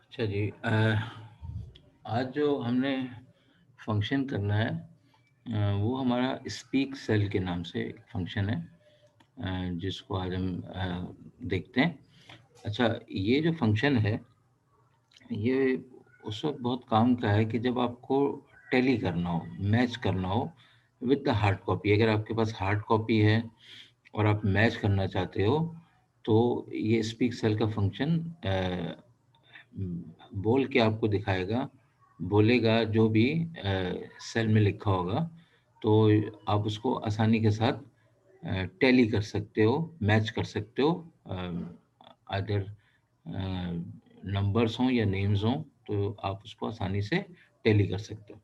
अच्छा जी, आज जो हमने फंक्शन करना है वो हमारा स्पीक सेल के नाम से एक फंक्शन है, जिसको आज हम देखते हैं। अच्छा, ये जो फंक्शन है ये उस वक्त बहुत काम का है कि जब आपको टैली करना हो, मैच करना हो विद द हार्ड कॉपी। अगर आपके पास हार्ड कॉपी है और आप मैच करना चाहते हो तो ये स्पीक सेल का फंक्शन बोल के आपको दिखाएगा, बोलेगा जो भी सेल में लिखा होगा, तो आप उसको आसानी के साथ टैली कर सकते हो, मैच कर सकते हो। अदर नंबर्स हों या नेम्स हों तो आप उसको आसानी से टैली कर सकते हो।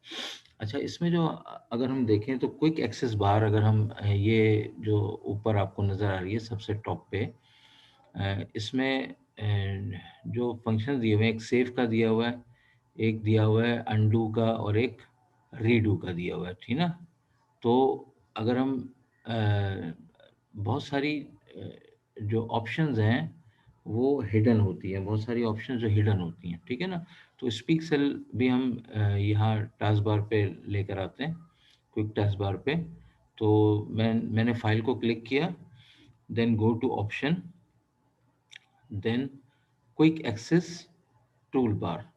अच्छा, इसमें जो अगर हम देखें तो क्विक एक्सेस बार, अगर हम ये जो ऊपर आपको नज़र आ रही है सबसे टॉप पे, इसमें जो फंक्शन दिए हुए हैं, एक सेव का दिया हुआ है, एक दिया हुआ है अनडू का और एक रीडू का दिया हुआ है, ठीक ना। तो अगर हम बहुत सारी जो ऑप्शंस हैं वो हिडन होती हैं, बहुत सारी ऑप्शंस जो हिडन होती हैं, ठीक है ना। तो स्पीक सेल भी हम यहाँ टास्क बार पे लेकर आते हैं, क्विक टास्क बार पे। तो मैंने फाइल को क्लिक किया, then go to option, then quick access tool bar,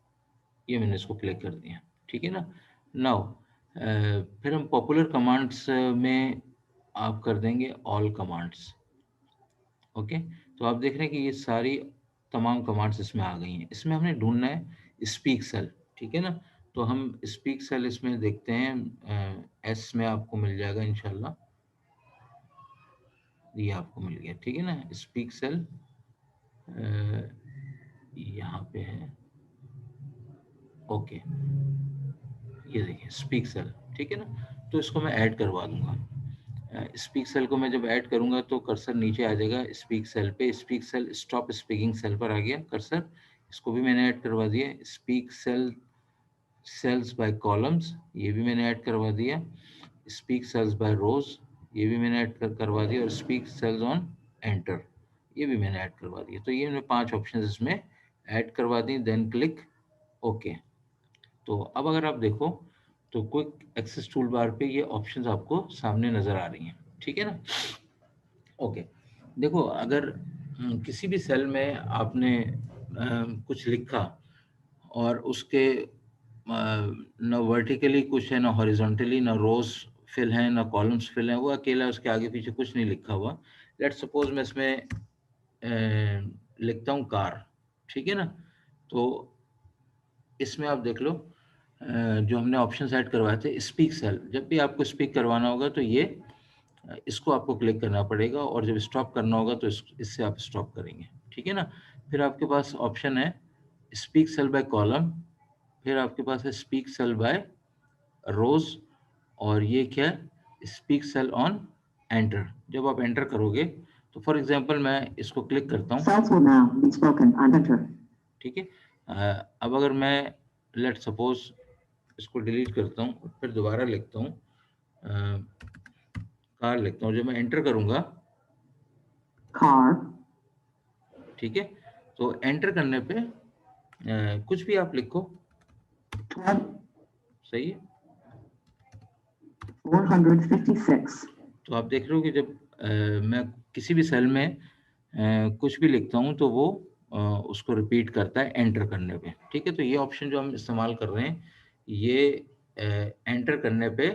ये मैंने इसको क्लिक कर दिया, ठीक है ना। नाउ फिर हम पॉपुलर कमांड्स में आप कर देंगे ऑल कमांड्स। ओके, तो आप देख रहे हैं कि ये सारी तमाम कमांड्स इसमें आ गई हैं। इसमें हमने ढूंढना है स्पीक सेल, ठीक है ना। तो हम स्पीक सेल इसमें देखते हैं, एस में आपको मिल जाएगा इंशाल्लाह, ये आपको मिल गया, ठीक है ना। स्पीक सेल यहाँ पे है, ओके, ये देखिए स्पीक सेल, ठीक है ना। तो इसको मैं ऐड करवा दूंगा। स्पीक सेल को मैं जब ऐड करूंगा तो कर्सर नीचे आ जाएगा स्पीक सेल पे, speak cell stop speaking cell पर आ गया कर्सर, इसको भी मैंने ऐड करवा दिया। Speak cell sales by columns, ये भी मैंने ऐड करवा दिया। स्पीक सेल्स बाय रोज, ये भी मैंने ऐड करवा दिया। और स्पीक सेल्स ऑन एंटर, ये भी मैंने ऐड करवा दिया। तो ये मैंने 5 ऑप्शन इसमें ऐड करवा दी, देन क्लिक ओके। तो अब अगर आप देखो तो क्विक एक्सेस टूल बार पे ये ऑप्शंस आपको सामने नजर आ रही हैं, ठीक है ना। ओके, देखो अगर किसी भी सेल में आपने कुछ लिखा और उसके न वर्टिकली कुछ है, ना हॉरिजॉन्टली, ना रोज फिल है, ना कॉलम्स फिल है, वो अकेला, उसके आगे पीछे कुछ नहीं लिखा हुआ। लेट्स सपोज मैं इसमें लिखता हूँ कार, ठीक है ना। तो इसमें आप देख लो जो हमने ऑप्शन सेट करवाए थे स्पीक सेल, जब भी आपको स्पीक करवाना होगा तो ये इसको आपको क्लिक करना पड़ेगा, और जब स्टॉप करना होगा तो इससे आप स्टॉप करेंगे, ठीक है ना। फिर आपके पास ऑप्शन है स्पीक सेल बाय कॉलम, फिर आपके पास है स्पीक सेल बाय रोज, और ये क्या है स्पीक सेल ऑन एंटर। जब आप एंटर करोगे तो फॉर एग्जांपल मैं इसको क्लिक करता हूँ, Cells will now be spoken on enter. ठीक है। अब अगर मैं लेट सपोज इसको डिलीट करता हूँ, फिर दोबारा लिखता हूँ कार लिखता हूँ, जब मैं एंटर करूंगा, Car. ठीक है, तो एंटर करने पे कुछ भी आप लिखो, 12, सही है। 456. तो आप देख रहे हो कि जब मैं किसी भी सेल में कुछ भी लिखता हूँ तो वो उसको रिपीट करता है एंटर करने पे, ठीक है। तो ये ऑप्शन जो हम इस्तेमाल कर रहे हैं ये एंटर करने पे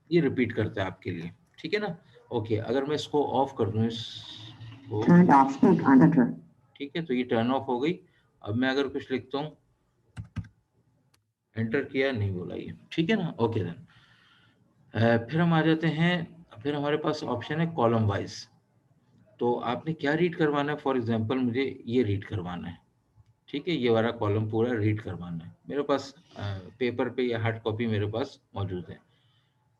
ये रिपीट करता है आपके लिए, ठीक है ना। ओके, अगर मैं इसको ऑफ कर दूँ इसको, Turned off speak on enter. ठीक है, तो ये टर्न ऑफ हो गई। अब मैं अगर कुछ लिखता हूँ, एंटर किया, नहीं बोला ये, ठीक है ना। ओके देन फिर हम आ जाते हैं, फिर हमारे पास ऑप्शन है कॉलम वाइज। तो आपने क्या रीड करवाना है, फॉर एग्जांपल मुझे ये रीड करवाना है, ठीक है, ये वाला कॉलम पूरा रीड करवाना है। मेरे पास पेपर पे या हार्ड कॉपी मेरे पास मौजूद है।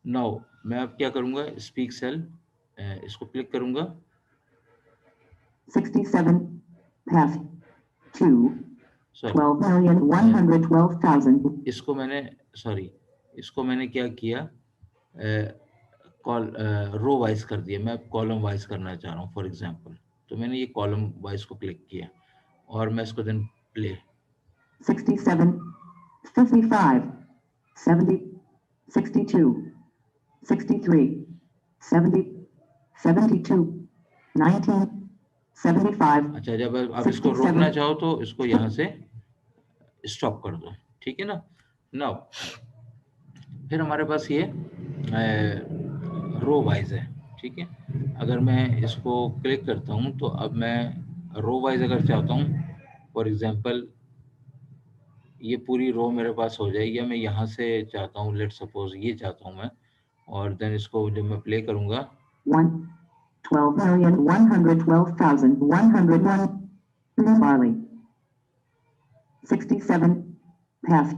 नाउ मैं अब क्या करूँगा, स्पीक सेल, इसको क्लिक करूँगा, 67 past 2. सॉरी 12,112,000. इसको मैंने, सॉरी इसको मैंने क्या किया, कॉल रो वाइज कर दिया, मैं अब कॉलम वाइज करना चाह रहा हूँ फॉर एग्जांपल। तो मैंने ये कॉलम वाइज को क्लिक किया और मैं इसको देन प्ले, 67, 55, 70, 62, 63, 70, 72, 19, 75, अच्छा, जब आप इसको रोकना 67, चाहो तो इसको यहाँ से स्टॉप कर दो, ठीक है ना। नाउ फिर हमारे पास ये रो वाइज है, ठीक है। अगर मैं इसको क्लिक करता हूँ तो अब मैं रो वाइज अगर चाहता हूँ, फॉर एग्जांपल ये पूरी रो मेरे पास हो जाएगी, या मैं यहाँ से चाहता हूँ, लेट सपोज ये चाहता हूँ मैं, और देन इसको जब मैं प्ले करूँगा 12,112,101. Barley. 67, Path.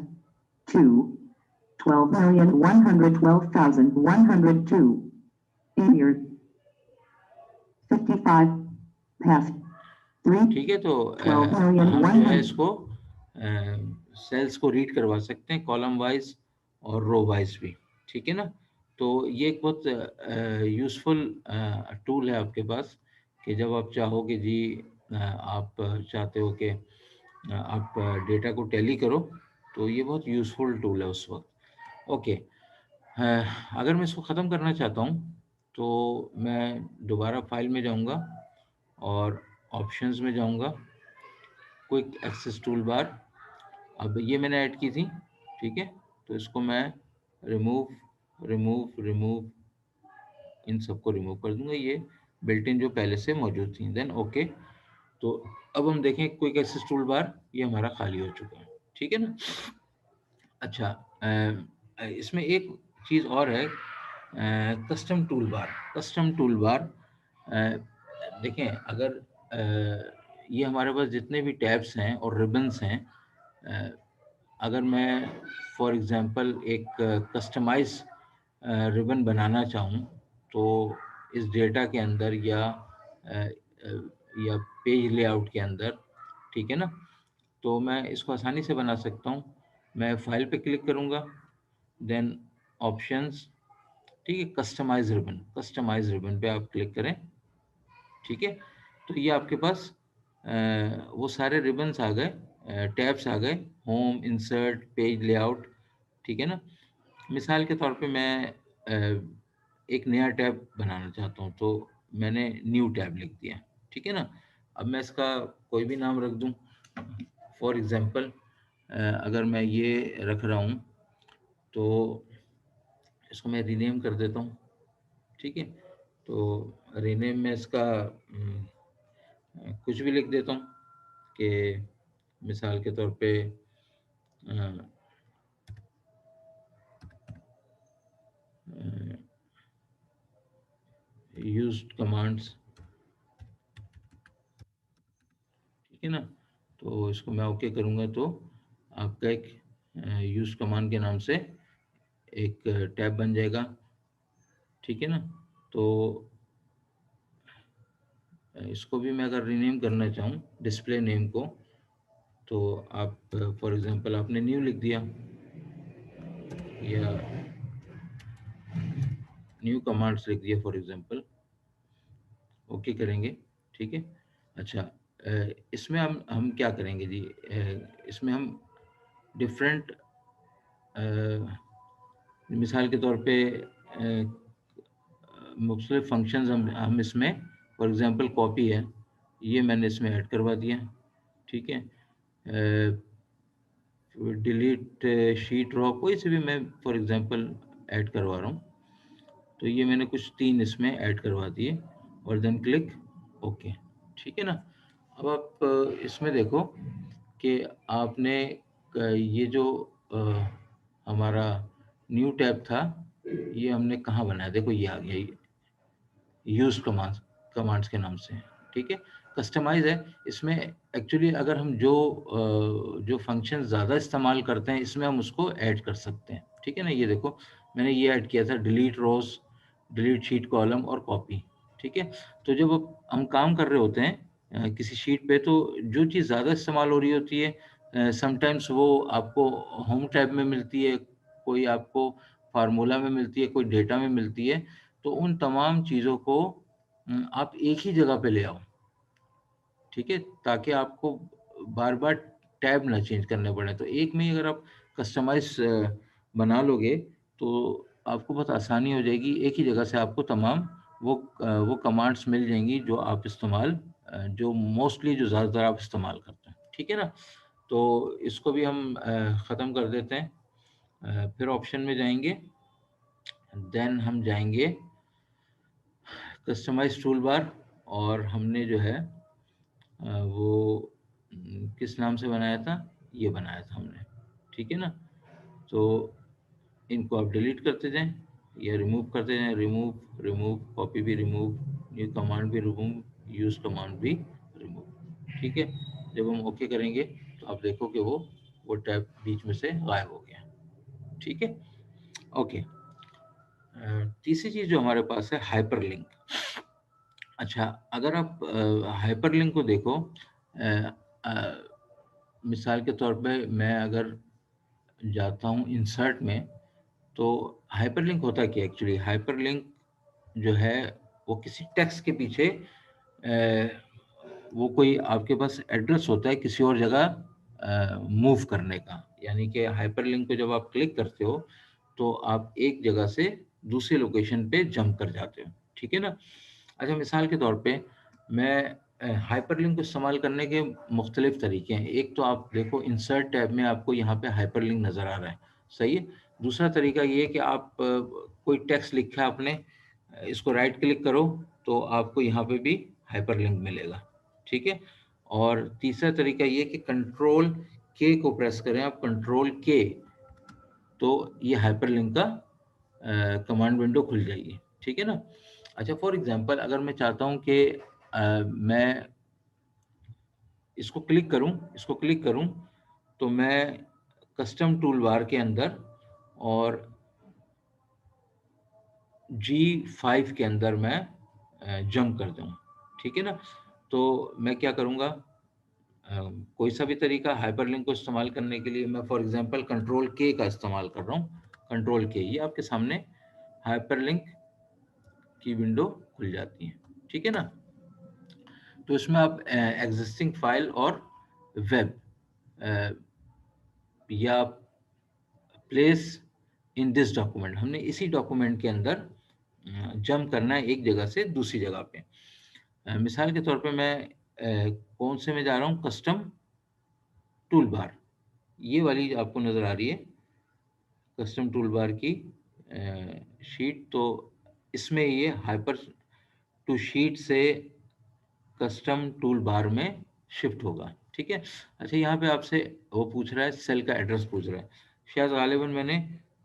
2, 12,112,102. Ear. 55, Path. 3, ठीक है। तो 12,100,000. हम जो है इसको सेल्स को रीड करवा सकते हैं कॉलम वाइज और रो वाइज भी, ठीक है ना। तो ये एक बहुत यूज़फुल टूल है आपके पास, कि जब आप चाहो कि जी आप चाहते हो कि आप डेटा को टैली करो, तो ये बहुत यूज़फुल टूल है उस वक्त। ओके, अगर मैं इसको ख़त्म करना चाहता हूँ तो मैं दोबारा फाइल में जाऊँगा और ऑप्शंस में जाऊँगा, क्विक एक्सेस टूल बार। अब ये मैंने ऐड की थी, ठीक है। तो इसको मैं रिमूव रिमूव रिमूव इन सबको रिमूव कर दूंगा, ये बिल्ट इन जो पहले से मौजूद थी। Then okay. तो अब हम देखें क्विक एक्सेस टूल बार ये हमारा खाली हो चुका है, ठीक है ना। अच्छा, इसमें एक चीज़ और है, custom tool bar. Custom tool bar देखें, अगर ये हमारे पास जितने भी टैब्स हैं और रिबन्स हैं, अगर मैं फॉर एग्जांपल एक कस्टमाइज रिबन बनाना चाहूँ, तो इस डेटा के अंदर या पेज लेआउट के अंदर, ठीक है ना, तो मैं इसको आसानी से बना सकता हूँ। मैं फाइल पे क्लिक करूँगा, देन ऑप्शंस, ठीक है, कस्टमाइज रिबन पे आप क्लिक करें, ठीक है। तो ये आपके पास वो सारे रिबन्स आ गए, टैब्स आ गए, होम, इंसर्ट, पेज लेआउट, ठीक है ना। मिसाल के तौर पे मैं एक नया टैब बनाना चाहता हूँ, तो मैंने न्यू टैब लिख दिया, ठीक है ना। अब मैं इसका कोई भी नाम रख दूँ, फॉर एग्जांपल अगर मैं ये रख रहा हूँ तो इसको मैं रीनेम कर देता हूँ, ठीक है। तो रीनेम में इसका कुछ भी लिख देता हूँ, कि मिसाल के तौर पे यूज्ड कमांड्स, ठीक है ना। तो इसको मैं ओके करूँगा तो आपका एक यूज कमांड के नाम से एक टैब बन जाएगा, ठीक है ना। तो इसको भी मैं अगर रीनेम करना चाहूँ डिस्प्ले नेम को, तो आप फॉर एग्जांपल आपने न्यू लिख दिया या न्यू कमांड्स लिख दिया फॉर एग्जांपल, ओके करेंगे, ठीक है। अच्छा, इसमें हम क्या करेंगे जी, इसमें हम डिफरेंट मिसाल के तौर पे मुख्तलिफ फंक्शंस हम इसमें, फॉर एग्जांपल कॉपी है, ये मैंने इसमें ऐड करवा दिया, ठीक है। डिलीट शीट रॉ, कोई से भी मैं फॉर एग्जांपल ऐड करवा रहा हूँ, तो ये मैंने कुछ 3 इसमें ऐड करवा दिए, और देन क्लिक ओके, ठीक है ना। अब आप इसमें देखो कि आपने ये जो हमारा न्यू टैब था, ये हमने कहाँ बनाया, देखो ये आ गया, यूज कमांड्स के नाम से, ठीक है। कस्टमाइज है, इसमें एक्चुअली अगर हम जो फंक्शन ज़्यादा इस्तेमाल करते हैं, इसमें हम उसको ऐड कर सकते हैं, ठीक है ना। ये देखो मैंने ये ऐड किया था, डिलीट रोज, डिलीट शीट कॉलम और कॉपी, ठीक है। तो जब हम काम कर रहे होते हैं किसी शीट पे, तो जो चीज़ ज़्यादा इस्तेमाल हो रही होती है, समटाइम्स वो आपको होम टैब में मिलती है, कोई आपको फार्मूला में मिलती है, कोई डेटा में मिलती है। तो उन तमाम चीज़ों को आप एक ही जगह पे ले आओ, ठीक है, ताकि आपको बार बार टैब ना चेंज करने पड़े। तो एक में ही अगर आप कस्टमाइज बना लोगे तो आपको बहुत आसानी हो जाएगी, एक ही जगह से आपको तमाम वो कमांड्स मिल जाएंगी जो आप इस्तेमाल जो मोस्टली जो ज़्यादातर आप इस्तेमाल करते हैं, ठीक है ना। तो इसको भी हम ख़त्म कर देते हैं। फिर ऑप्शन में जाएंगे, देन हम जाएंगे कस्टमाइज टूल बार, और हमने जो है वो किस नाम से बनाया था, ये बनाया था हमने, ठीक है ना। तो इनको आप डिलीट करते जाएं या रिमूव करते जाएं, रिमूव रिमूव, कॉपी भी रिमूव, न्यू कमांड भी रिमूव, यूज कमांड भी रिमूव, ठीक है। जब हम ओके करेंगे तो आप देखो कि वो टैब बीच में से गायब हो गया, ठीक है। ओके, तीसरी चीज जो हमारे पास है हाइपरलिंक। अच्छा, अगर आप हाइपरलिंक को देखो, मिसाल के तौर पे मैं अगर जाता हूँ इंसर्ट में, तो हाइपरलिंक होता क्या एक्चुअली, हाइपरलिंक जो है वो किसी टेक्स्ट के पीछे वो कोई आपके पास एड्रेस होता है किसी और जगह मूव करने का, यानी कि हाइपरलिंक को जब आप क्लिक करते हो तो आप एक जगह से दूसरे लोकेशन पे जंप कर जाते हो, ठीक है ना। अच्छा, मिसाल के तौर पे मैं हाइपरलिंक को इस्तेमाल करने के मुख्तलिफ तरीके हैं। एक तो आप देखो इंसर्ट टैब में आपको यहाँ पे हाइपरलिंक नज़र आ रहा है, सही है। दूसरा तरीका ये है कि आप कोई टेक्स्ट लिखा है आपने, इसको राइट क्लिक करो तो आपको यहाँ पे भी हाइपरलिंक मिलेगा, ठीक है। और तीसरा तरीका ये कि कंट्रोल के को प्रेस करें आप, कंट्रोल के, तो ये हाइपरलिंक का कमांड विंडो खुल जाएगी, ठीक है ना। अच्छा, फॉर एग्जांपल अगर मैं चाहता हूँ कि मैं इसको क्लिक करूं तो मैं कस्टम टूल बार के अंदर और G5 के अंदर मैं जंप कर दूं, ठीक है ना। तो मैं क्या करूंगा, कोई सा भी तरीका हाइपरलिंक को इस्तेमाल करने के लिए, मैं फॉर एग्जांपल कंट्रोल के का इस्तेमाल कर रहा हूँ। कंट्रोल के, ये आपके सामने हाइपरलिंक की विंडो खुल जाती है, ठीक है ना। तो इसमें आप एग्जिस्टिंग फाइल और वेब या प्लेस इन दिस डॉक्यूमेंट, हमने इसी डॉक्यूमेंट के अंदर जंप करना है एक जगह से दूसरी जगह पे। मिसाल के तौर पे मैं कौन से में जा रहा हूँ, कस्टम टूल बार, ये वाली आपको नज़र आ रही है कस्टम टूल बार की शीट। तो इसमें ये हाइपर टू शीट से कस्टम टूल बार में शिफ्ट होगा, ठीक है। अच्छा, यहाँ पे आपसे वो पूछ रहा है, सेल का एड्रेस पूछ रहा है। शायद गालिबन मैंने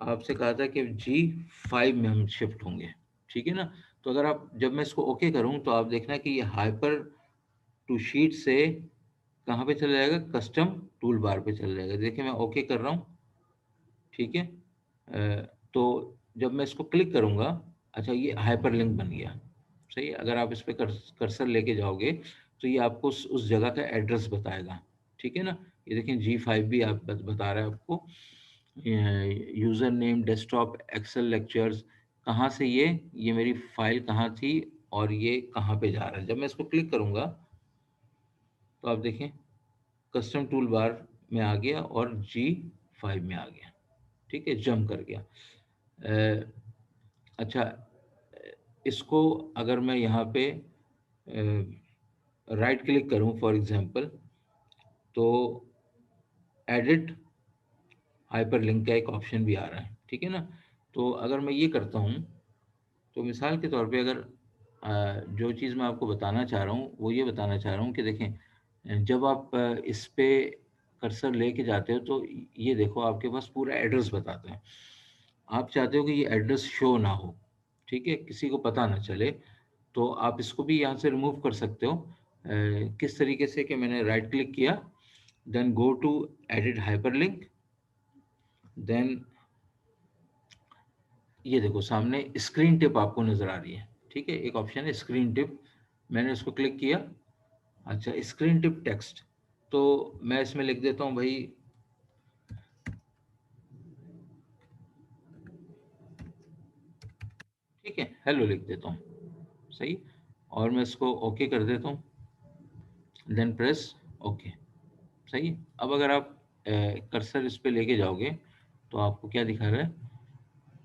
आपसे कहा था कि G5 में हम शिफ्ट होंगे, ठीक है ना। तो अगर आप, जब मैं इसको ओके करूँ तो आप देखना कि ये हाइपर टू शीट से कहाँ पे चला जाएगा, कस्टम टूल बार पे चला जाएगा। देखिए मैं ओके कर रहा हूँ, ठीक है। तो जब मैं इसको क्लिक करूँगा, अच्छा ये हाइपरलिंक बन गया, सही है। अगर आप इस पे कर्सर लेके जाओगे तो ये आपको उस जगह का एड्रेस बताएगा, ठीक है ना। ये देखिए G5 भी आप बता रहा है आपको, user name desktop Excel lectures, कहाँ से ये मेरी फाइल कहाँ थी और ये कहाँ पे जा रहा है। जब मैं इसको क्लिक करूँगा तो आप देखें कस्टम टूल बार में आ गया और G5 में आ गया, ठीक है, जंप कर गया। अच्छा, इसको अगर मैं यहाँ पे राइट क्लिक करूँ फॉर एग्जांपल, तो एडिट हाइपरलिंक का एक ऑप्शन भी आ रहा है, ठीक है ना। तो अगर मैं ये करता हूँ, तो मिसाल के तौर पे अगर जो चीज़ मैं आपको बताना चाह रहा हूँ वो ये बताना चाह रहा हूँ कि देखें, जब आप इस पे कर्सर लेके जाते हो तो ये देखो आपके पास पूरा एड्रेस बताता है। आप चाहते हो कि ये एड्रेस शो ना हो, ठीक है, किसी को पता ना चले, तो आप इसको भी यहाँ से रिमूव कर सकते हो। किस तरीके से कि मैंने राइट क्लिक किया, then go to edit hyperlink, then ये देखो सामने स्क्रीन टिप आपको नजर आ रही है, ठीक है, एक ऑप्शन है स्क्रीन टिप, मैंने उसको क्लिक किया। अच्छा, स्क्रीन टिप टेक्स्ट, तो मैं इसमें लिख देता हूँ भाई, ठीक है, हेलो लिख देता हूँ, सही। और मैं इसको ओके कर देता हूँ, देन प्रेस ओके। सही है। अब अगर आप कर्सर इस पे लेके जाओगे तो आपको क्या दिखा रहा है,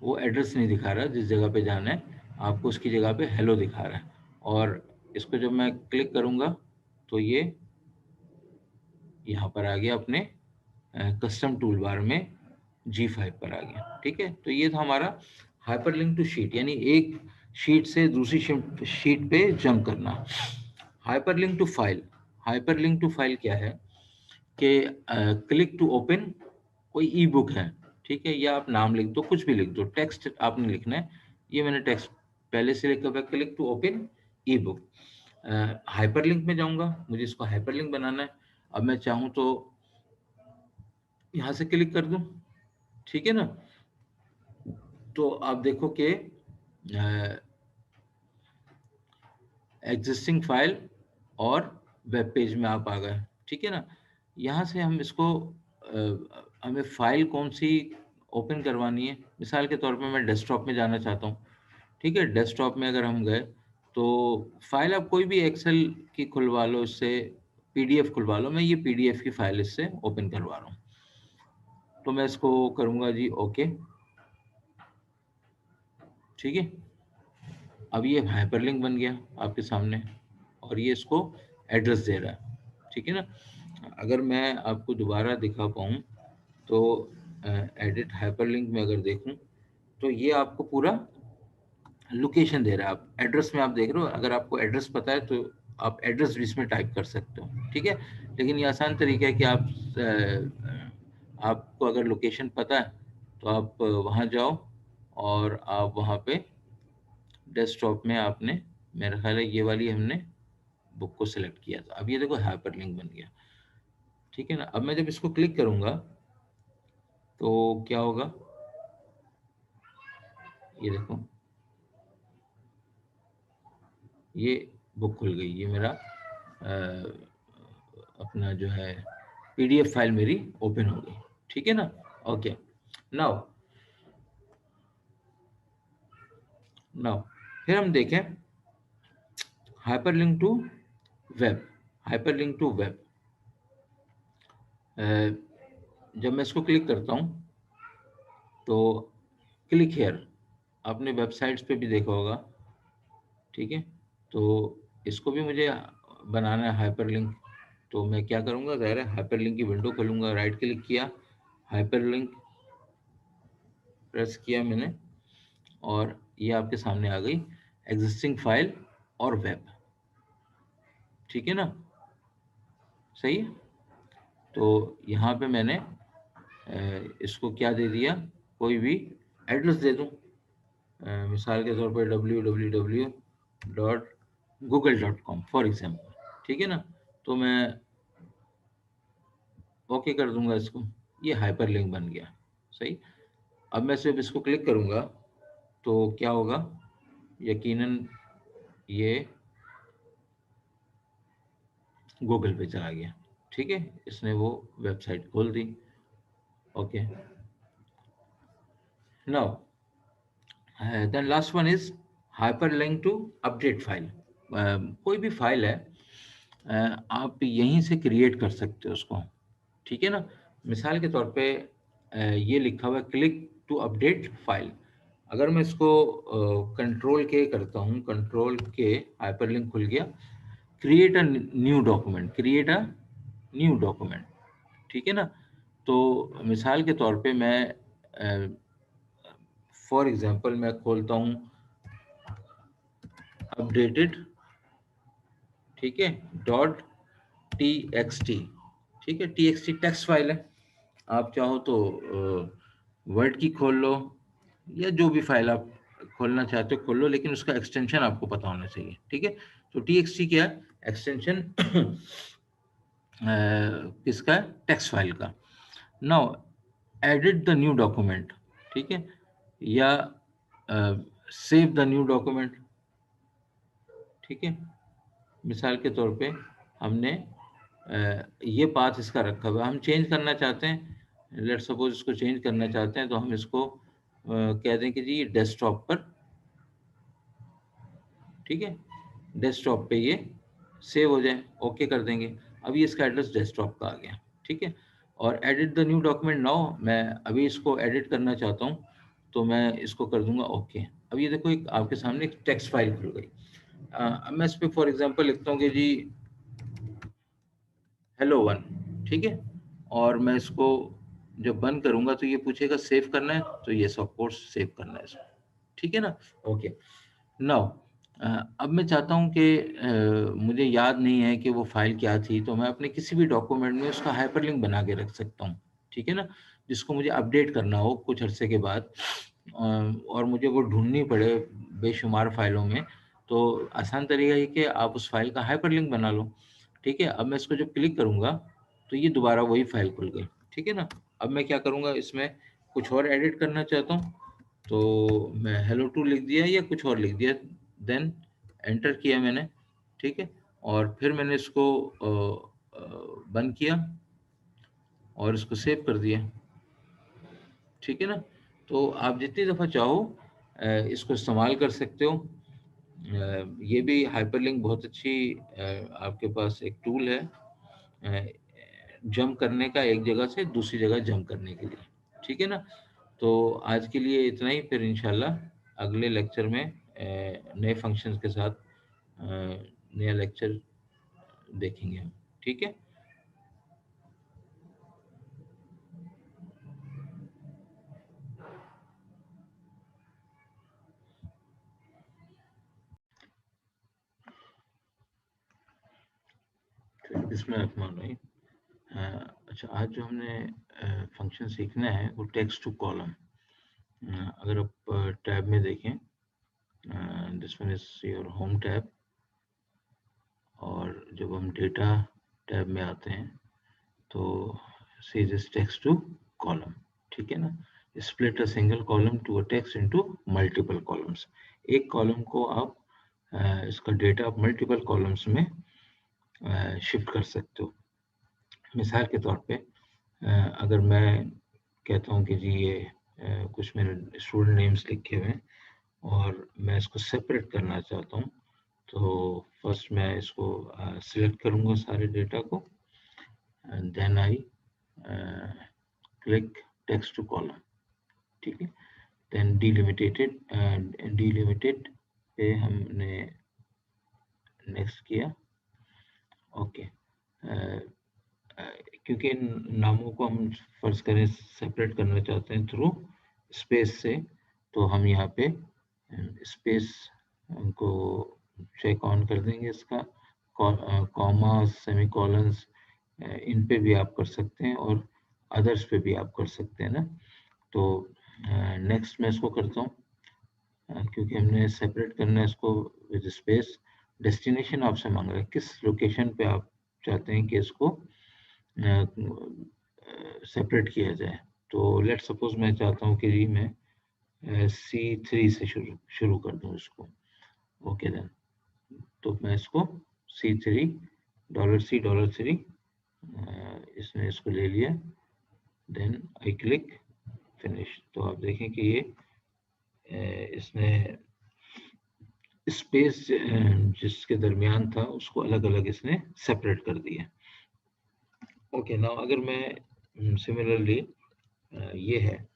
वो एड्रेस नहीं दिखा रहा जिस जगह पे जाना है, आपको उसकी जगह पे हेलो दिखा रहा है। और इसको जब मैं क्लिक करूंगा तो ये यहाँ पर आ गया अपने कस्टम टूल बार में G5 पर आ गया। ठीक है, तो ये था हमारा हाइपरलिंक टू शीट, यानी एक शीट से दूसरी शीट पे जंप करना। Hyperlink to file, hyperlink to file क्या है कि क्लिक टू ओपन कोई ई बुक है, ठीक है, या आप नाम लिख दो, कुछ भी लिख दो, टेक्स्ट आपने लिखना है। ये मैंने टेक्स्ट पहले से लिखा हुआ है, click to open e book. Hyperlink में जाऊंगा, मुझे इसको हाइपरलिंक बनाना है। अब मैं चाहूँ तो यहाँ से क्लिक कर दूं, ठीक है ना। तो आप देखो कि एग्जिस्टिंग फाइल और वेब पेज में आप आ गए, ठीक है ना। यहाँ से हम इसको हमें फाइल कौन सी ओपन करवानी है, मिसाल के तौर पे मैं डेस्कटॉप में जाना चाहता हूँ, ठीक है। डेस्कटॉप में अगर हम गए तो फाइल आप कोई भी एक्सेल की खुलवा लो, इससे पीडीएफ खुलवा लो, मैं ये पीडीएफ की फाइल इससे ओपन करवा रहा हूँ। तो मैं इसको करूँगा जी ओके, ठीक है। अब ये हाइपरलिंक बन गया आपके सामने और ये इसको एड्रेस दे रहा है, ठीक है ना। अगर मैं आपको दोबारा दिखा पाऊँ तो एडिट हाइपरलिंक में अगर देखूं तो ये आपको पूरा लोकेशन दे रहा है। आप एड्रेस में आप देख रहे हो, अगर आपको एड्रेस पता है तो आप एड्रेस भी इसमें टाइप कर सकते हो, ठीक है। लेकिन ये आसान तरीका है कि आपको अगर लोकेशन पता है तो आप वहाँ जाओ और आप वहाँ पे डेस्कटॉप में आपने, मेरा ख्याल है ये वाली हमने बुक को सिलेक्ट किया था। अब ये देखो हाइपरलिंक बन गया, ठीक है ना। अब मैं जब इसको क्लिक करूंगा तो क्या होगा, ये देखो ये बुक खुल गई, ये मेरा अपना जो है पीडीएफ फाइल मेरी ओपन हो गई, ठीक है ना। ओके, नाउ नाउ फिर हम देखें hyperlink to web. Hyperlink to web, जब मैं इसको क्लिक करता हूँ तो क्लिक हियर, आपने वेबसाइट्स पे भी देखा होगा, ठीक है। तो इसको भी मुझे बनाना है हाइपरलिंक। तो मैं क्या करूँगा, ज़ाहिर है हाइपरलिंक की विंडो खोलूँगा, राइट क्लिक किया, हाइपरलिंक प्रेस किया मैंने और ये आपके सामने आ गई एग्जिस्टिंग फाइल और वेब, ठीक है ना, सही है। तो यहाँ पे मैंने इसको क्या दे दिया, कोई भी एड्रेस दे दूँ, मिसाल के तौर पर www.google.com फॉर एग्जाम्पल, ठीक है ना। तो मैं ओके कर दूंगा इसको, ये हाइपरलिंक बन गया, सही। अब मैं सिर्फ इसको क्लिक करूंगा तो क्या होगा, यकीनन ये गूगल पे चला गया, ठीक है, इसने वो वेबसाइट खोल दी। Okay, now then last one is hyperlink to update file. कोई भी फाइल है आप यहीं से क्रिएट कर सकते हो उसको, ठीक है ना। मिसाल के तौर पे ये लिखा हुआ है क्लिक टू अपडेट फाइल। अगर मैं इसको कंट्रोल के करता हूँ, कंट्रोल के, हाइपरलिंक खुल गया, create a new document, create a new document, ठीक है ना। तो मिसाल के तौर पे मैं फॉर एग्जांपल मैं खोलता हूँ अपडेटेड, ठीक है, डॉट टी एक्स टी, ठीक है, T x T text file है। आप चाहो तो वर्ड की खोल लो या जो भी फाइल आप खोलना चाहते हो खोल लो, लेकिन उसका एक्सटेंशन आपको पता होना चाहिए, ठीक है। तो टी एक्स टी क्या है, एक्सटेंशन किसका, टेक्स्ट फाइल का। Now edit the new document, ठीक है, या सेव द न्यू डॉक्यूमेंट, ठीक है। मिसाल के तौर पे हमने ये पाथ इसका रखा हुआ है, हम चेंज करना चाहते हैं, लेट सपोज इसको चेंज करना चाहते हैं तो हम इसको कह दें कि जी डेस्कटॉप पर, ठीक है, डेस्कटॉप पे ये सेव हो जाए, ओके कर देंगे। अब ये इसका एड्रेस डेस्कटॉप का आ गया, ठीक है। और edit the new document now, मैं अभी इसको एडिट करना चाहता हूँ, तो मैं इसको कर दूंगा ओके। अब ये देखो एक आपके सामने एक टेक्स्ट फाइल खुल गई। अब मैं इस पे फॉर एग्जांपल लिखता हूँ कि जी हेलो वन, ठीक है। और मैं इसको जब बंद करूंगा तो ये पूछेगा सेव करना है, तो यस ऑफ कोर्स सेव करना है इसको, ठीक है ना। ओके नाउ अब मैं चाहता हूँ कि मुझे याद नहीं है कि वो फाइल क्या थी, तो मैं अपने किसी भी डॉक्यूमेंट में उसका हाइपरलिंक बना के रख सकता हूँ, ठीक है ना। जिसको मुझे अपडेट करना हो कुछ अरसे के बाद, और मुझे वो ढूंढनी पड़े बेशुमार फाइलों में, तो आसान तरीका है कि आप उस फाइल का हाइपरलिंक बना लो, ठीक है। अब मैं इसको जब क्लिक करूंगा तो ये दोबारा वही फाइल खुल गई, ठीक है ना। अब मैं क्या करूंगा, इसमें कुछ और एडिट करना चाहता हूँ, तो मैं हेलो टू लिख दिया या कुछ और लिख दिया, देन एंटर किया मैंने, ठीक है। और फिर मैंने इसको बंद किया और इसको सेव कर दिया, ठीक है ना। तो आप जितनी दफ़ा चाहो इसको इस्तेमाल कर सकते हो। ये भी हाइपरलिंक बहुत अच्छी आपके पास एक टूल है जंप करने का, एक जगह से दूसरी जगह जंप करने के लिए, ठीक है ना। तो आज के लिए इतना ही, फिर इंशाल्लाह अगले लेक्चर में नए फंक्शंस के साथ नया लेक्चर देखेंगे हम, ठीक है। इसमें रहमान रहीम। अच्छा, आज जो हमने फंक्शन सीखना है वो टेक्स्ट टू कॉलम। अगर आप टैब में देखें, this one is your home tab, और जब हम डेटा टैब में आते हैं तो see this text to column, ठीक है ना। Split a single column to a text into multiple columns. एक कॉलम को आप इसका डेटा आप मल्टीपल कॉलम्स में शिफ्ट कर सकते हो। मिसाल के तौर पे अगर मैं कहता हूँ कि जी ये कुछ मेरे स्टूडेंट नेम्स लिखे हुए हैं और मैं इसको सेपरेट करना चाहता हूँ, तो फर्स्ट मैं इसको सिलेक्ट करूँगा सारे डेटा को, and then I click text to column, ठीक है। देन डिलिमिटेड पे हमने नेक्स्ट किया, ओके। क्योंकि इन नामों को हम फर्ज करें सेपरेट करना चाहते हैं थ्रू स्पेस से, तो हम यहाँ पे स्पेस को चेक ऑन कर देंगे। इसका कॉमा सेमी कॉलन्स इन पे भी आप कर सकते हैं और अदर्स पे भी आप कर सकते हैं ना। तो नेक्स्ट मैं इसको करता हूँ, क्योंकि हमने सेपरेट करना है इसको विद स्पेस। डेस्टिनेशन आपसे मांग रहा है किस लोकेशन पे आप चाहते हैं कि इसको सेपरेट किया जाए। तो लेट सपोज मैं चाहता हूँ कि जी मैं C3 से शुरू कर दूँ इसको, ओके देन। तो मैं इसको C3 $C$3 इसने इसको ले लिया, देन आई क्लिक फिनिश। तो आप देखें कि ये इसने स्पेस जिसके दरमियान था उसको अलग अलग इसने सेपरेट कर दिया, ओके। नाउ अगर मैं सिमिलरली ये है,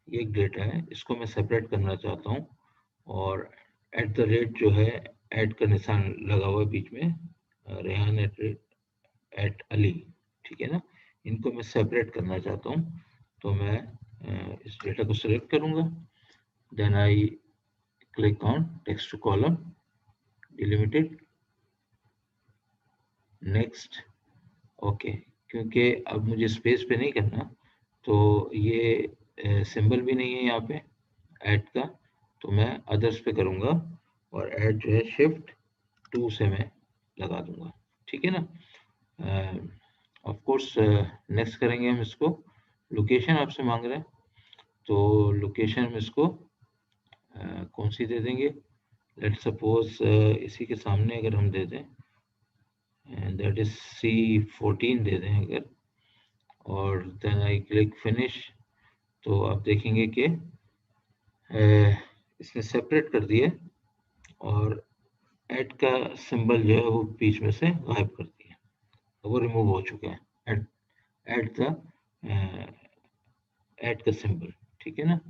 ये एक डेटा है, इसको मैं सेपरेट करना चाहता हूँ, और एट द रेट जो है ऐड का निशान लगा हुआ है बीच में, रेहान एट अली, ठीक है ना। इनको मैं सेपरेट करना चाहता हूँ, तो मैं इस डेटा को सिलेक्ट करूँगा, then I click on text to column, delimited, next, okay. क्योंकि अब मुझे स्पेस पे नहीं करना, तो ये सिंबल भी नहीं है यहाँ पे ऐड का, तो मैं अदर्स पे करूँगा और ऐड जो है शिफ्ट 2 से मैं लगा दूंगा, ठीक है ना। ऑफ कोर्स नेक्स्ट करेंगे हम इसको, लोकेशन आपसे मांग रहे हैं, तो लोकेशन में इसको कौन सी दे देंगे। लेट सपोज इसी के सामने अगर हम दे दें, दैट इज C14 दे दें अगर, और देन आई क्लिक फिनिश, तो आप देखेंगे कि इसने सेपरेट कर दिया और ऐड का सिंबल जो है वो बीच में से गायब कर दिया, वो रिमूव हो चुके हैं। ऐड का सिंबल, ठीक है ना।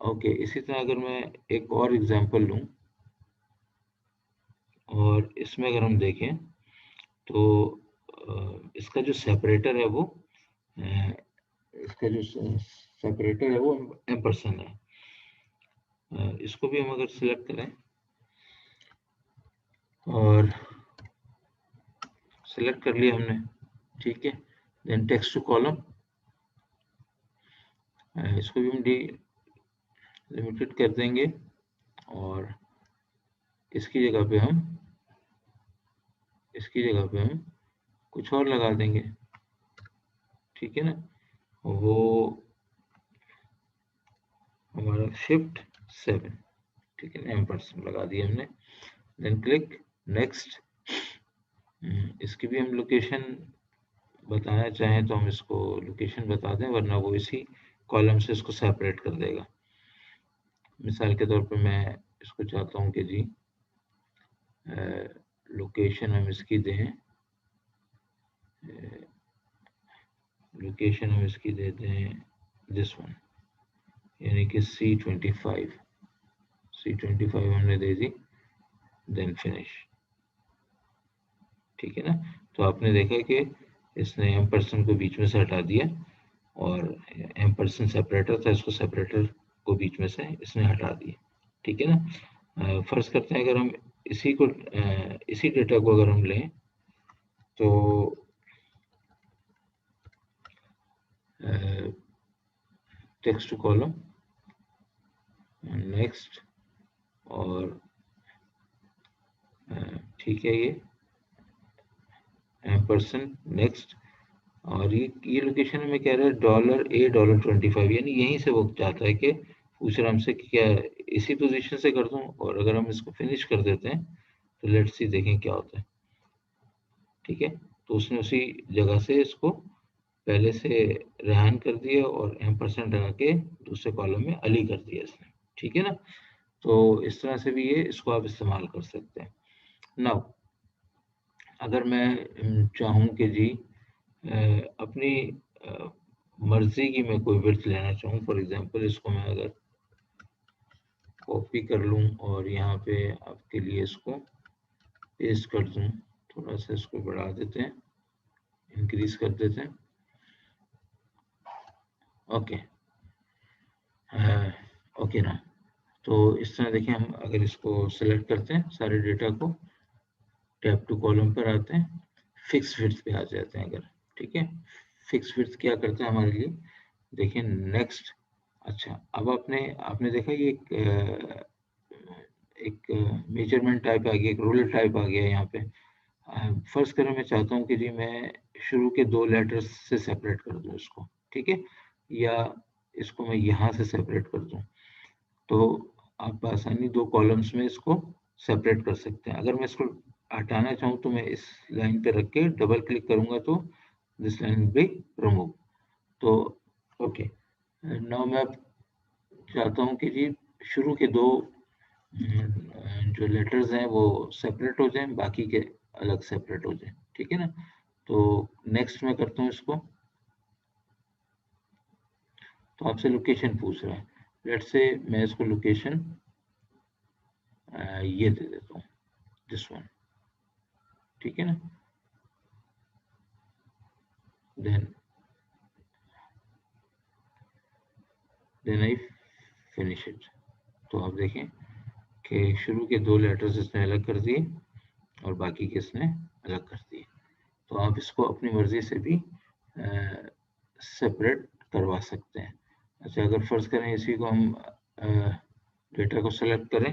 ओके, इसी तरह अगर मैं एक और एग्जांपल लूं और इसमें अगर हम देखें तो इसका जो सेपरेटर है वो इसका जो सेपरेटर है वो एम्परसेंड है। इसको भी हम अगर सिलेक्ट करें और सिलेक्ट कर लिया हमने, ठीक है। देन टेक्स्ट टू कॉलम, इसको भी हम लिमिटेड कर देंगे और इसकी जगह पे हम कुछ और लगा देंगे, ठीक है ना। वो हमारा शिफ्ट 7, ठीक है ना, एम्परसेंड लगा दिया हमने। Then click next. इसकी भी हम लोकेशन बताना चाहें तो हम इसको लोकेशन बता दें, वरना वो इसी कॉलम से इसको सेपरेट कर देगा। मिसाल के तौर पे मैं इसको चाहता हूँ कि जी लोकेशन हम इसकी दें, लोकेशन हम इसकी दे दें दिस वन, यानी कि C25 हमने दे दी। देन फिनिश, ठीक है ना। तो आपने देखा कि इसने एम्परसेंड को बीच में से हटा दिया और एम्परसेंड सेपरेटर था, इसको सेपरेटर को बीच में से इसने हटा दिया, ठीक है ना। फर्ज करते हैं अगर हम इसी डेटा को अगर हम लें तो टेक्स्ट टू कॉलम नेक्स्ट और ठीक है, ये एम्परसेंड नेक्स्ट और ये लोकेशन हमें कह रहा है $A$25, यानी यहीं से वो चाहता है कि पूछ रहा हमसे कि क्या इसी पोजीशन से कर दूं। और अगर हम इसको फिनिश कर देते हैं तो लेट्स सी देखें क्या होता है, ठीक है। तो उसने उसी जगह से इसको पहले से रेहान कर दिया और एम्परसेंड लगा के दूसरे कॉलम में अली कर दिया इसने, ठीक है ना। तो इस तरह से भी ये इसको आप इस्तेमाल कर सकते हैं। नाउ अगर मैं चाहूँ कि जी अपनी मर्जी की मैं कोई विड्थ लेना चाहूँ, फॉर एग्जांपल इसको मैं अगर कॉपी कर लूँ और यहाँ पे आपके लिए इसको पेस्ट कर दूँ, थोड़ा सा इसको बढ़ा देते हैं, इंक्रीज कर देते हैं। ओके, ओके ना। तो इस तरह देखिए, हम अगर इसको सेलेक्ट करते हैं सारे डेटा को, टैब टू कॉलम पर आते हैं, फिक्स विड्थ पे आ जाते हैं अगर, ठीक है। फिक्स विड्थ क्या करता है हमारे लिए, देखिए नेक्स्ट। अच्छा, अब आपने देखा ये एक मेजरमेंट टाइप आ गया, एक रूलर टाइप आ गया यहाँ पे। फर्ज करें मैं चाहता हूँ कि जी मैं शुरू के 2 लेटर्स से सेपरेट कर दूं इसको, ठीक है, या इसको मैं यहाँ से सेपरेट कर दूं, तो आप आसानी 2 कॉलम्स में इसको सेपरेट कर सकते हैं। अगर मैं इसको हटाना चाहूँ तो मैं इस लाइन पे रख के डबल क्लिक करूंगा तो दिस लाइन बी रिमूव। तो ओके, नाउ मैं चाहता हूँ कि जी शुरू के 2 जो लेटर्स हैं वो सेपरेट हो जाएं, बाकी के अलग सेपरेट हो जाएं, ठीक है ना। तो नेक्स्ट मैं करता हूँ इसको, तो आपसे लोकेशन पूछ रहा है। लेट्स से मैं इसको लोकेशन ये दे देता हूँ, दिस वन, ठीक है ना। Then I finish it. तो आप देखें कि शुरू के 2 लेटर्स इसने अलग कर दिए और बाकी के इसने अलग कर दिए। तो आप इसको अपनी मर्जी से भी सेपरेट करवा सकते हैं। अच्छा, अगर फर्ज करें इसी को हम डेटा को सेलेक्ट करें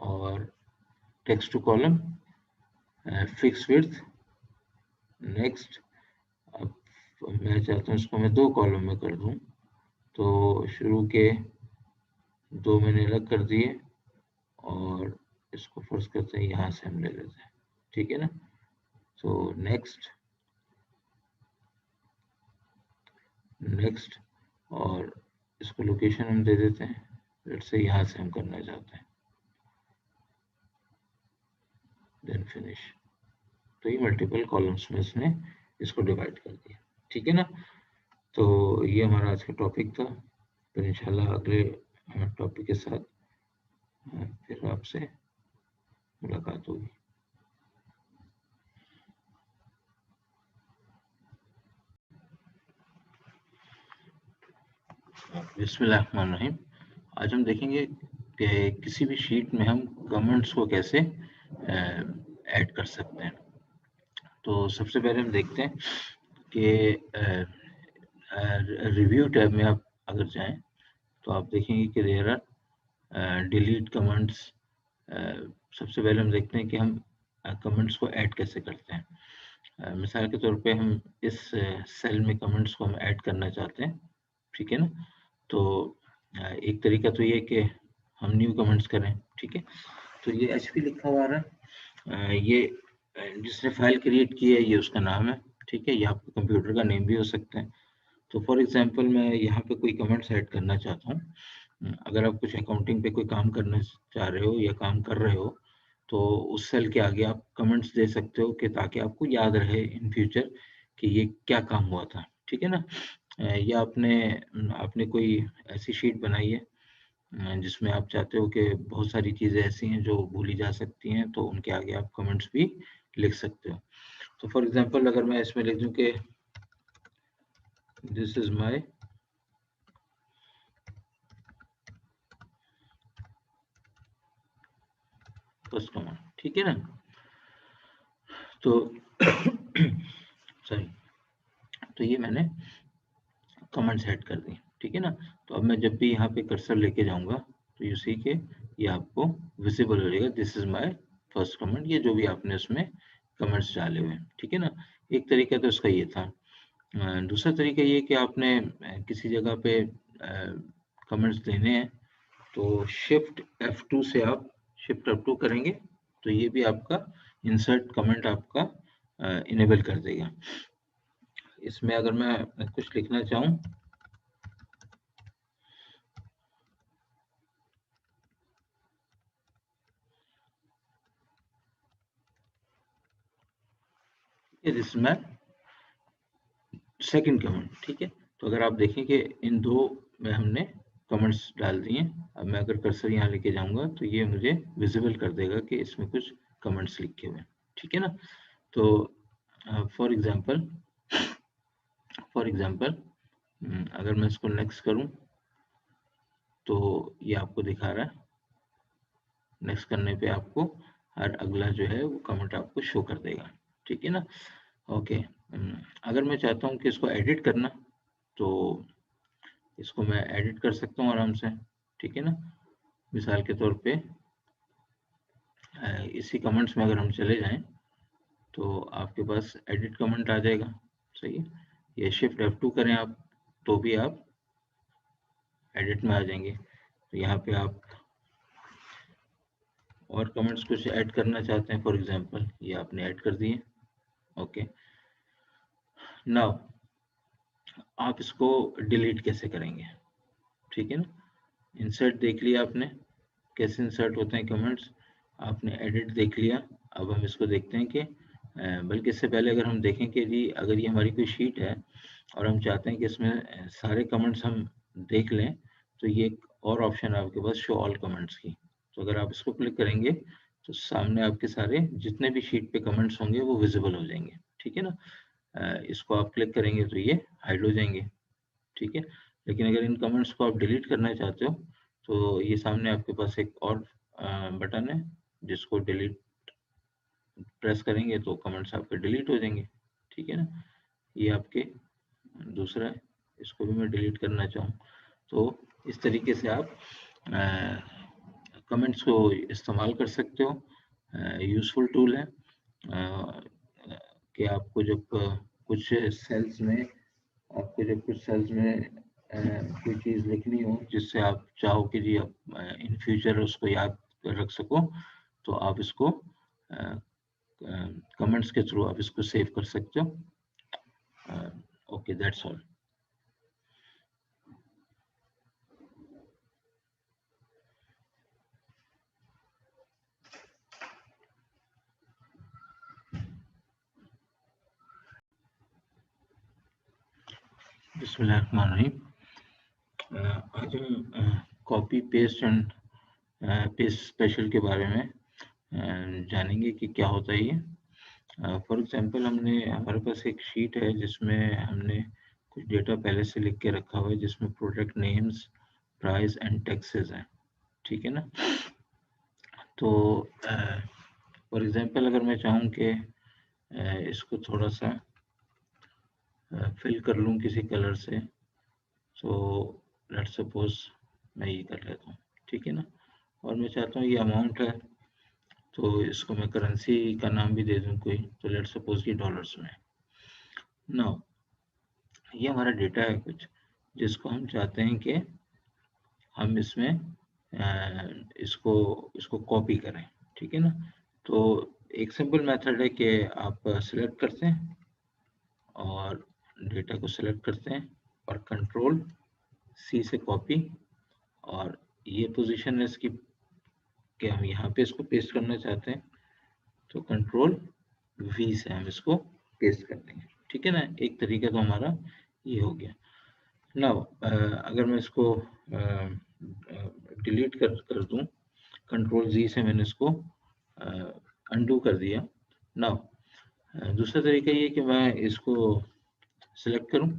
और text to column, fix width next. अब मैं चाहता हूँ इसको मैं 2 कॉलम में कर दूं, तो शुरू के 2 मैंने अलग कर दिए और इसको फर्ज करते हैं यहाँ से हम ले लेते हैं, ठीक है ना। तो नेक्स्ट और इसको लोकेशन हम दे देते हैं, लेट्स से यहाँ से हम करना चाहते हैं, देन फिनिश। तो ये मल्टीपल कॉलम्स में इसने इसको डिवाइड कर दिया। ठीक है ना। तो ये हमारा आज का टॉपिक था। फिर इंशाल्लाह अगले टॉपिक के साथ फिर आपसे मुलाकात होगी। बिस्मिल्लाहिर्रहमानिर्रहीम। आज हम देखेंगे कि किसी भी शीट में हम कमेंट्स को कैसे ऐड कर सकते हैं। तो सबसे पहले हम देखते हैं कि रिव्यू टैब में आप अगर जाएं तो आप देखेंगे कि देयर आर डिलीट कमेंट्स। सबसे पहले हम देखते हैं कि हम कमेंट्स को ऐड कैसे करते हैं। मिसाल के तौर पे हम इस सेल में कमेंट्स को हम ऐड करना चाहते हैं। ठीक है ना। तो एक तरीका तो ये है कि हम न्यू कमेंट्स करें। ठीक है। तो ये एचपी लिखा हुआ आ रहा है। ये जिसने फाइल क्रिएट की है ये उसका नाम है। ठीक है। ये आपके कंप्यूटर का नेम भी हो सकता है। तो फॉर एग्जांपल मैं यहाँ पे कोई कमेंट्स ऐड करना चाहता हूँ। अगर आप कुछ अकाउंटिंग पे कोई काम करना चाह रहे हो या काम कर रहे हो तो उस सेल के आगे आप कमेंट्स दे सकते हो कि ताकि आपको याद रहे इन फ्यूचर कि ये क्या काम हुआ था। ठीक है ना। या आपने आपने कोई ऐसी शीट बनाई है जिसमें आप चाहते हो कि बहुत सारी चीज़ें ऐसी हैं जो भूली जा सकती हैं तो उनके आगे आप कमेंट्स भी लिख सकते हो। तो फॉर एग्जांपल अगर मैं इसमें लिख दूं कि this is my first comment. ठीक है ना। तो सॉरी। तो ये मैंने कमेंट्स ऐड कर दी। ठीक है ना। तो अब मैं जब भी यहाँ पे कर्सर लेके जाऊंगा तो यू सी के ये आपको विजिबल हो जाएगा this is my first comment. ये जो भी आपने उसमें कमेंट्स डाले हुए हैं। ठीक है ना। एक तरीका तो इसका ये था। दूसरा तरीका ये कि आपने किसी जगह पे कमेंट्स देने हैं तो शिफ्ट F2 करेंगे तो ये भी आपका इंसर्ट कमेंट आपका इनेबल कर देगा। इसमें अगर मैं कुछ लिखना चाहूँ इसमें सेकंड कमेंट। ठीक है। तो अगर आप देखें कि इन दो में हमने कमेंट्स डाल दिए। अब मैं अगर कर्सर यहाँ लेके जाऊंगा तो ये मुझे विजिबल कर देगा कि इसमें कुछ कमेंट्स लिखे हुए हैं। ठीक है ना। तो फॉर एग्जांपल अगर मैं इसको नेक्स्ट करूं तो ये आपको दिखा रहा है। नेक्स्ट करने पे आपको हर अगला जो है वो कमेंट आपको शो कर देगा। ठीक है ना। ओके। अगर मैं चाहता हूँ कि इसको एडिट करना तो इसको मैं एडिट कर सकता हूँ आराम से। ठीक है ना। मिसाल के तौर पे इसी कमेंट्स में अगर हम चले जाएं तो आपके पास एडिट कमेंट आ जाएगा। सही है। ये शिफ्ट F2 करें आप तो भी आप एडिट में आ जाएंगे। तो यहाँ पे आप और कमेंट्स कुछ ऐड करना चाहते हैं फॉर एग्जांपल ये आपने ऐड कर दिए। ओके। नाउ आप इसको डिलीट कैसे करेंगे। ठीक है ना। इंसर्ट देख लिया आपने कैसे इंसर्ट होते हैं कमेंट्स। आपने एडिट देख लिया। अब हम इसको देखते हैं कि बल्कि इससे पहले अगर हम देखें कि जी अगर ये हमारी कोई शीट है और हम चाहते हैं कि इसमें सारे कमेंट्स हम देख लें तो ये एक और ऑप्शन है आपके पास शो ऑल कमेंट्स की। तो अगर आप इसको क्लिक करेंगे तो सामने आपके सारे जितने भी शीट पे कमेंट्स होंगे वो विजिबल हो जाएंगे। ठीक है ना। इसको आप क्लिक करेंगे तो ये हाइड हो जाएंगे। ठीक है। लेकिन अगर इन कमेंट्स को आप डिलीट करना चाहते हो तो ये सामने आपके पास एक और बटन है जिसको डिलीट प्रेस करेंगे तो कमेंट्स आपके डिलीट हो जाएंगे। ठीक है ना। ये आपके दूसरा है। इसको भी मैं डिलीट करना चाहूँ तो इस तरीके से आप कमेंट्स को इस्तेमाल कर सकते हो। यूज़फुल टूल है कि आपको जब कुछ सेल्स में कोई चीज़ लिखनी हो जिससे आप चाहो कि जी आप इन फ्यूचर उसको याद रख सको तो आप इसको कमेंट्स के थ्रू आप इसको सेव कर सकते हो। Okay that's all. बिस्मिल्लाहिर्रहमानिर्रहीम। आज हम copy paste and paste special के बारे में जानेंगे कि क्या होता है ये। फॉर एग्जांपल हमारे पास एक शीट है जिसमें हमने कुछ डेटा पहले से लिख के रखा हुआ है, जिसमें product names, price and taxes हैं, ठीक है ना। तो फॉर एग्जांपल अगर मैं चाहूँ कि इसको थोड़ा सा फिल कर लूँ किसी कलर से, सो लेट्स सपोज मैं ये कर लेता हूँ, ठीक है ना। और मैं चाहता हूँ ये अमाउंट है, तो इसको मैं करेंसी का नाम भी दे दूँ कोई, तो लेट्स सपोज ये डॉलर्स में। नाउ ये हमारा डेटा है कुछ, जिसको हम चाहते हैं कि हम इसमें इसको इसको कॉपी करें, ठीक है ना। तो एक सिंपल मेथड है कि आप सिलेक्ट करते हैं और डेटा को सिलेक्ट करते हैं और कंट्रोल सी से कॉपी, और ये पोजीशन है इसकी कि हम यहाँ पे इसको पेस्ट करना चाहते हैं, तो कंट्रोल वी से हम इसको पेस्ट कर देंगे, ठीक है ना। एक तरीका तो हमारा ये हो गया। नाउ अगर मैं इसको डिलीट कर दूं, कंट्रोल जी से मैंने इसको अनडू कर दिया। नाउ दूसरा तरीका ये कि मैं इसको सिलेक्ट करूं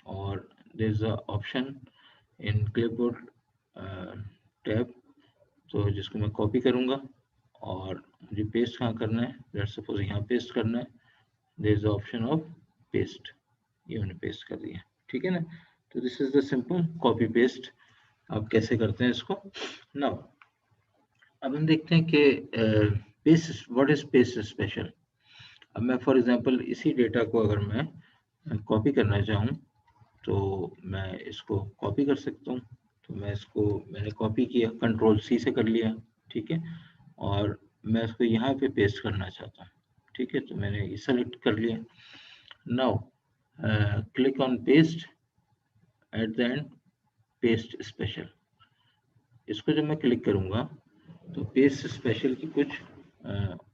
और there is a option in clipboard tab, तो जिसको मैं कॉपी करूंगा और मुझे पेस्ट कहाँ करना है, लेट्स सपोज यहाँ पेस्ट करना है। There is option of paste, ये मैंने पेस्ट कर दिया, ठीक है ना। तो this is the simple copy paste, आप कैसे करते हैं इसको। नाउ अब हम देखते हैं कि paste, what is paste special. अब मैं फॉर एग्जांपल इसी डेटा को अगर मैं कॉपी करना चाहूँ, तो मैं इसको कॉपी कर सकता हूँ। तो मैंने कॉपी किया, कंट्रोल सी से कर लिया, ठीक है। और मैं इसको यहाँ पे पेस्ट करना चाहता हूँ, ठीक है, तो मैंने ये सेलेक्ट कर लिया। Now click on paste, at the end paste special. इसको जब मैं क्लिक करूँगा तो पेस्ट स्पेशल की कुछ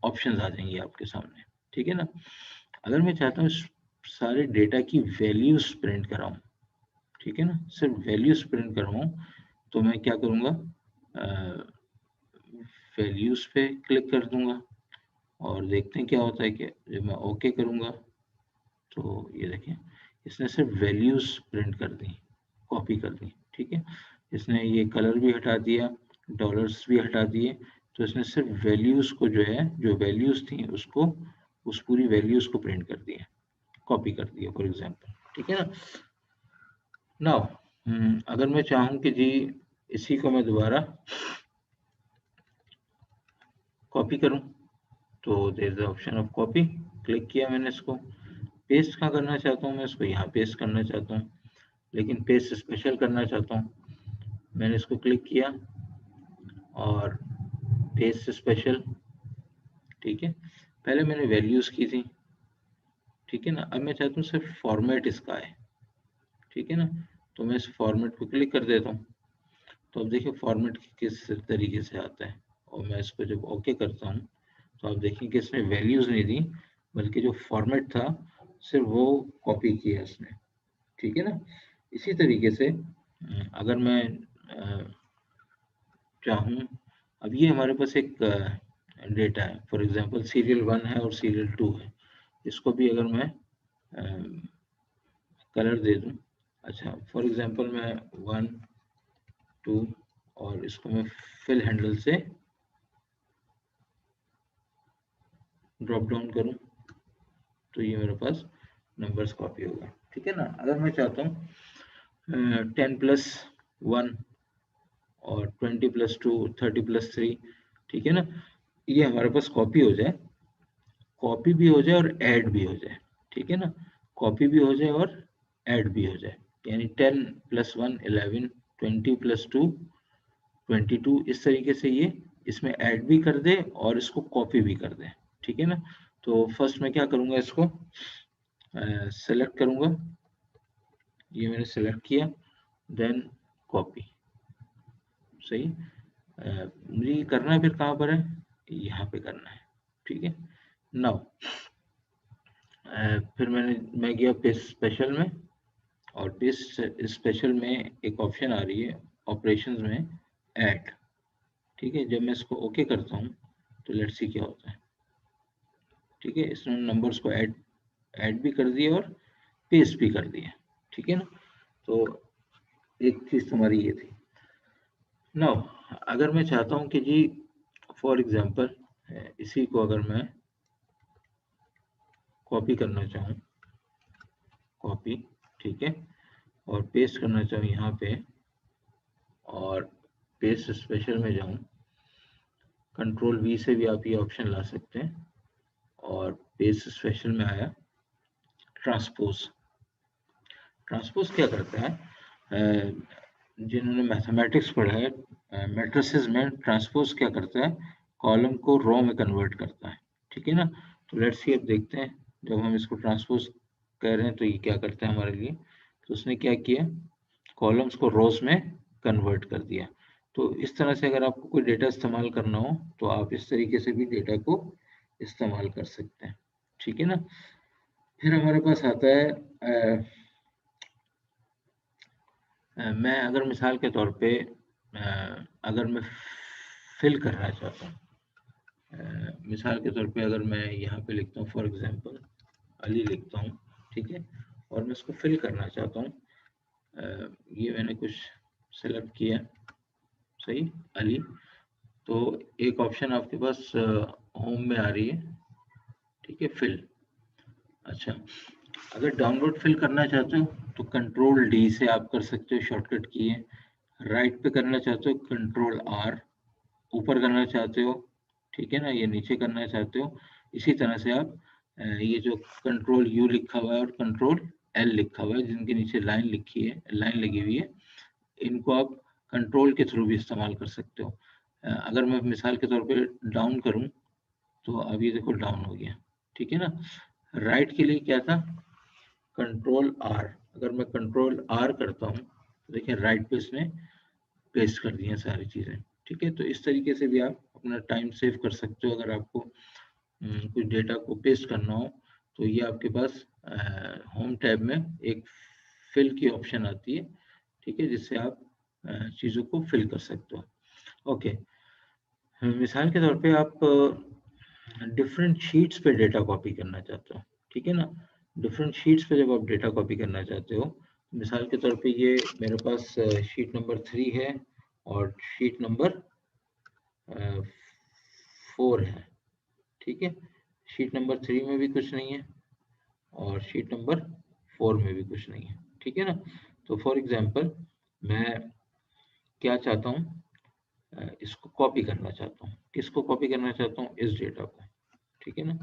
ऑप्शंस आ जाएंगे आपके सामने, ठीक है ना। अगर मैं चाहता हूँ सारे डेटा की वैल्यूज प्रिंट कराऊं, ठीक है ना, सिर्फ वैल्यूज प्रिंट करवाऊं, तो मैं क्या करूँगा, वैल्यूज पे क्लिक कर दूंगा और देखते हैं क्या होता है कि जब मैं ओके करूँगा तो ये देखें, इसने सिर्फ वैल्यूज प्रिंट कर दी, कॉपी कर दी, ठीक है। इसने ये कलर भी हटा दिया, डॉलर्स भी हटा दिए, तो इसने सिर्फ वैल्यूज को जो है, जो वैल्यूज थी उसको, उस पूरी वैल्यूज को प्रिंट कर दिया, कॉपी कर दिया फॉर एग्जांपल, ठीक है ना। नाउ अगर मैं चाहूँ कि जी इसी को मैं दोबारा कॉपी करूँ, तो there is the option of copy, click किया मैंने इसको। पेस्ट कहाँ करना चाहता हूँ मैं इसको, यहाँ पेस्ट करना चाहता हूँ, लेकिन पेस्ट स्पेशल करना चाहता हूँ। मैंने इसको क्लिक किया और पेस्ट स्पेशल, ठीक है। पहले मैंने वैल्यूज की थी, ठीक है ना। अब मैं चाहता हूँ सिर्फ फॉर्मेट इसका है, ठीक है ना। तो मैं इस फॉर्मेट पे क्लिक कर देता हूँ, तो अब देखिए फॉर्मेट किस तरीके से आता है। और मैं इसको जब ओके करता हूँ, तो आप देखिए कि इसने वैल्यूज नहीं दी, बल्कि जो फॉर्मेट था सिर्फ वो कॉपी किया इसने, ठीक है ना। इसी तरीके से अगर मैं चाहूँ, अब ये हमारे पास एक डेटा है, फॉर एग्जांपल सीरियल 1 है और सीरियल 2 है। इसको भी अगर मैं कलर दे दूं, अच्छा फॉर एग्जांपल मैं 1 2 और इसको मैं फिल हैंडल से ड्रॉप डाउन करूं, तो ये मेरे पास नंबर्स कॉपी होगा, ठीक है ना। अगर मैं चाहता हूँ 10+1 और 20+2 30+3, ठीक है ना, ये हमारे पास कॉपी हो जाए, कॉपी भी हो जाए और ऐड भी हो जाए, ठीक है ना। कॉपी भी हो जाए और ऐड भी हो जाए, यानी 10+1 11, 20+2 22, इस तरीके से ये इसमें ऐड भी कर दे और इसको कॉपी भी कर दे, ठीक है ना। तो फर्स्ट मैं क्या करूँगा, इसको सेलेक्ट करूँगा, ये मैंने सेलेक्ट किया, देन कॉपी, सही। मुझे ये करना है, फिर कहाँ पर है, यहाँ पे करना है, ठीक है। नाउ फिर मैं गया पेस्ट स्पेशल में और पेस्ट स्पेशल में एक ऑप्शन आ रही है ऑपरेशंस में ऐड, ठीक है। जब मैं इसको ओके करता हूँ तो लेट्स सी क्या होता है, ठीक है। इसने नंबर्स को ऐड भी कर दिया और पेस्ट भी कर दिया, ठीक है ना। तो एक चीज हमारी ये थी। नाउ अगर मैं चाहता हूँ कि जी फॉर एग्जांपल इसी को अगर मैं कॉपी करना चाहूँ, कॉपी, ठीक है, और पेस्ट करना चाहूँ यहाँ पे, और पेस्ट स्पेशल में जाऊँ, कंट्रोल वी से भी आप ये ऑप्शन ला सकते हैं, और पेस्ट स्पेशल में आया ट्रांसपोज। ट्रांसपोज क्या करता है, जिन्होंने मैथमेटिक्स पढ़ा है, मैट्रिसेस में ट्रांसपोज क्या करता है, कॉलम को रो में कन्वर्ट करता है, ठीक है ना। तो लेट्स सी अब देखते हैं जब हम इसको ट्रांसपोज कर रहे हैं तो ये क्या करता है हमारे लिए। तो उसने क्या किया, कॉलम्स को रोज में कन्वर्ट कर दिया। तो इस तरह से अगर आपको कोई डेटा इस्तेमाल करना हो तो आप इस तरीके से भी डेटा को इस्तेमाल कर सकते हैं, ठीक है ना। फिर हमारे पास आता है मैं अगर मिसाल के तौर पे अगर मैं फिल करना चाहता हूँ, मिसाल के तौर पे अगर मैं यहाँ पे लिखता हूँ फॉर एग्जांपल अली लिखता हूँ, ठीक है, और मैं इसको फिल करना चाहता हूँ, ये मैंने कुछ सेलेक्ट किया, सही, अली। तो एक ऑप्शन आपके पास होम में आ रही है, ठीक है, फिल। अच्छा, अगर डाउनलोड फिल करना चाहते हो तो कंट्रोल डी से आप कर सकते हो, शॉर्टकट की है। राइट पे करना चाहते हो कंट्रोल आर, ऊपर करना चाहते हो, ठीक है ना, ये नीचे करना चाहते हो। इसी तरह से आप ये जो कंट्रोल यू लिखा हुआ है और कंट्रोल एल लिखा हुआ है, जिनके नीचे लाइन लिखी है, लाइन लगी हुई है, इनको आप कंट्रोल के थ्रू भी इस्तेमाल कर सकते हो। अगर मैं मिसाल के तौर पे डाउन करूं तो अब ये देखो डाउन हो गया, ठीक है ना। राइट के लिए क्या था, कंट्रोल आर। अगर मैं कंट्रोल आर करता हूँ तो देखिए राइट पे इसने पेस्ट कर दी हैं सारी चीज़ें, ठीक है। तो इस तरीके से भी आप अपना टाइम सेव कर सकते हो। अगर आपको कुछ डेटा को पेस्ट करना हो तो ये आपके पास होम टैब में एक फिल की ऑप्शन आती है, ठीक है, जिससे आप चीज़ों को फिल कर सकते हो। ओके, मिसाल के तौर पे आप डिफरेंट शीट्स पे डेटा कॉपी करना चाहते हो, ठीक है ना। डिफरेंट शीट्स पे जब आप डेटा कॉपी करना चाहते हो, मिसाल के तौर पे ये मेरे पास शीट नंबर 3 है और शीट नंबर 4 है, ठीक है। शीट नंबर 3 में भी कुछ नहीं है और शीट नंबर 4 में भी कुछ नहीं है, ठीक है ना। तो फॉर एग्जांपल मैं क्या चाहता हूँ, इसको कॉपी करना चाहता हूँ। किसको कॉपी करना चाहता हूँ, इस डेटा को, ठीक है ना।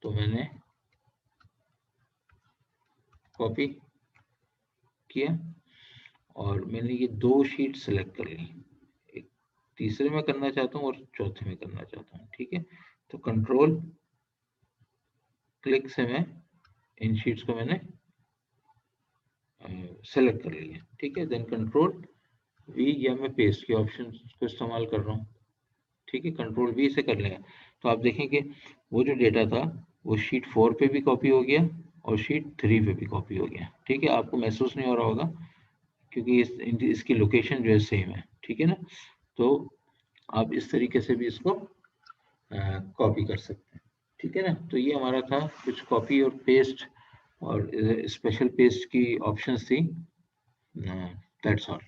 तो मैंने कॉपी किया और मैंने ये 2 शीट सेलेक्ट कर ली, एक तीसरे में करना चाहता हूँ और चौथे में करना चाहता हूँ, ठीक है। तो कंट्रोल क्लिक से मैं इन शीट्स को मैंने सेलेक्ट कर लिया, ठीक है। देन कंट्रोल वी, या मैं पेस्ट के ऑप्शन को इस्तेमाल कर रहा हूँ, ठीक है, कंट्रोल वी से कर लेंगे। तो आप देखेंगे वो जो डेटा था वो शीट 4 पे भी कॉपी हो गया और शीट 3 पे भी कॉपी हो गया, ठीक है। आपको महसूस नहीं हो रहा होगा क्योंकि इसकी लोकेशन जो है सेम है, ठीक है ना। तो आप इस तरीके से भी इसको कॉपी कर सकते हैं, ठीक है ना। तो ये हमारा था कुछ कॉपी और पेस्ट और स्पेशल पेस्ट की ऑप्शंस थी। That's all.